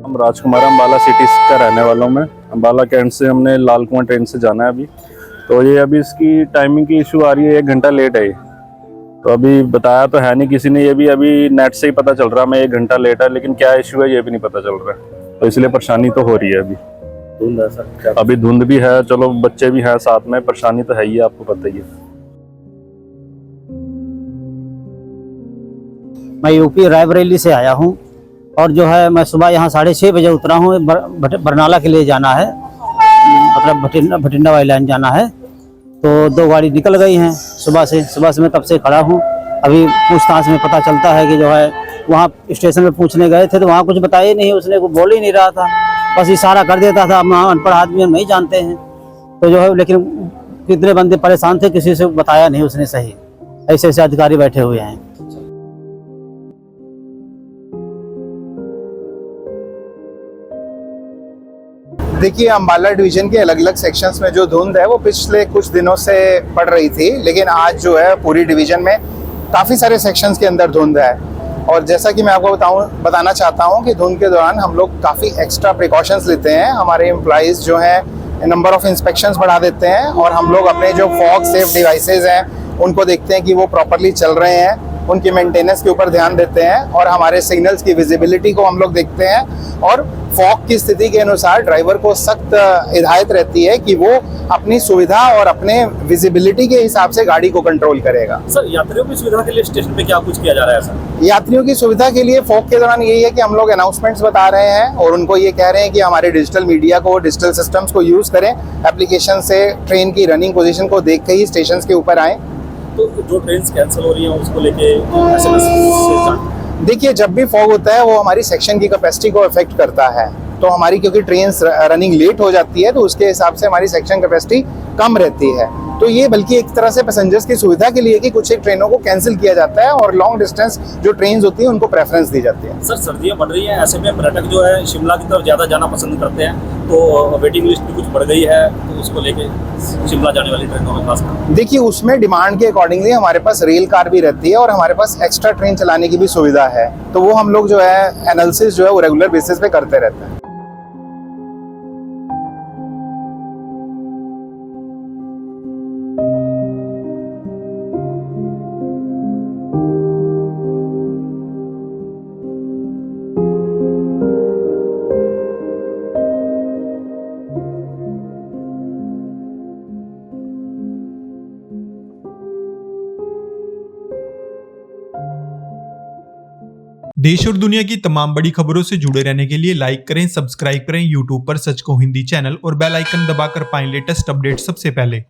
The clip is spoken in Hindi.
हम राजकुमार अम्बाला सिटी का रहने वाला हूँ। मैं अम्बाला कैंट से हमने लाल कुआं ट्रेन से जाना है अभी। तो ये अभी इसकी टाइमिंग की इशू आ रही है, 1 घंटा लेट है ये। तो अभी बताया तो है नहीं किसी ने, ये भी अभी नेट से ही पता चल रहा है मैं 1 घंटा लेट है, लेकिन क्या इशू है ये भी नहीं पता चल रहा है। तो इसलिए परेशानी तो हो रही है अभी। धुंध है सर? अभी धुंध भी है, चलो बच्चे भी हैं साथ में, परेशानी तो है ही, आपको पता ही है। मैं यूपी रायबरेली से आया हूँ और जो है मैं सुबह यहाँ 6:30 बजे उतरा हूँ। बरनाला के लिए जाना है, मतलब भटिंडा वाली लाइन जाना है। तो 2 गाड़ी निकल गई हैं सुबह से मैं तब से खड़ा हूँ। अभी पूछताछ में पता चलता है कि जो है वहाँ स्टेशन में पूछने गए थे तो वहाँ कुछ बताया नहीं, उसने कुछ बोल ही नहीं रहा था, बस इशारा कर देता था। हम अनपढ़ आदमी हम नहीं जानते हैं तो जो है, लेकिन कितने बंदे परेशान थे, किसी से बताया नहीं उसने सही। ऐसे ऐसे अधिकारी बैठे हुए हैं। देखिए, अम्बाला डिवीजन के अलग अलग सेक्शंस में जो धुंध है वो पिछले कुछ दिनों से पड़ रही थी, लेकिन आज जो है पूरी डिवीजन में काफ़ी सारे सेक्शंस के अंदर धुंध है। और जैसा कि मैं आपको बताना चाहता हूं कि धुंध के दौरान हम लोग काफ़ी एक्स्ट्रा प्रिकॉशंस लेते हैं। हमारे एम्प्लॉइज़ जो हैं नंबर ऑफ इंस्पेक्शंस बढ़ा देते हैं और हम लोग अपने जो फॉग सेफ डिवाइसेज हैं उनको देखते हैं कि वो प्रॉपरली चल रहे हैं, उनकी मेंटेनेंस के ऊपर ध्यान देते हैं और हमारे सिग्नल्स की विजिबिलिटी को हम लोग देखते हैं। और फॉग की स्थिति के अनुसार ड्राइवर को सख्त हिदायत रहती है कि वो अपनी सुविधा और अपने विजिबिलिटी के हिसाब से गाड़ी को कंट्रोल करेगा। सर, यात्रियों की सुविधा के लिए स्टेशन पे क्या कुछ किया जा रहा है सर? यात्रियों की सुविधा के लिए फॉग के दौरान यही है कि हम लोग अनाउंसमेंट्स बता रहे हैं और उनको ये कह रहे हैं कि हमारे डिजिटल मीडिया को, डिजिटल सिस्टम्स को यूज़ करें। एप्लीकेशन से ट्रेन की रनिंग पोजीशन को देख के ही स्टेशन के ऊपर आएँ। तो जो ट्रेन कैंसिल हो रही है उसको लेके SMS से देखिए, जब भी फॉग होता है वो हमारी सेक्शन की कैपेसिटी को अफेक्ट करता है। तो हमारी क्योंकि ट्रेन रनिंग लेट हो जाती है तो उसके हिसाब से हमारी सेक्शन कैपेसिटी कम रहती है। तो ये बल्कि एक तरह से पैसेंजर्स की सुविधा के लिए कि कुछ एक ट्रेनों को कैंसिल किया जाता है और लॉन्ग डिस्टेंस जो ट्रेन होती है उनको प्रेफरेंस दी जाती है। सर, सर्दियाँ बढ़ रही हैं, ऐसे में पर्यटक जो है शिमला की तरफ ज़्यादा जाना पसंद करते हैं, तो वेटिंग लिस्ट भी कुछ बढ़ गई है, तो उसको लेके शिमला जाने वाली ट्रेनों में खासकर देखिए, उसमें डिमांड के अकॉर्डिंगली हमारे पास रेल कार भी रहती है और हमारे पास एक्स्ट्रा ट्रेन चलाने की भी सुविधा है। तो वो हम लोग जो है एनालिसिस जो है वो रेगुलर बेसिस पे करते रहते हैं। देश और दुनिया की तमाम बड़ी खबरों से जुड़े रहने के लिए लाइक करें, सब्सक्राइब करें यूट्यूब पर सच को हिंदी चैनल और बेल आइकन दबाकर पाएं लेटेस्ट अपडेट सबसे पहले।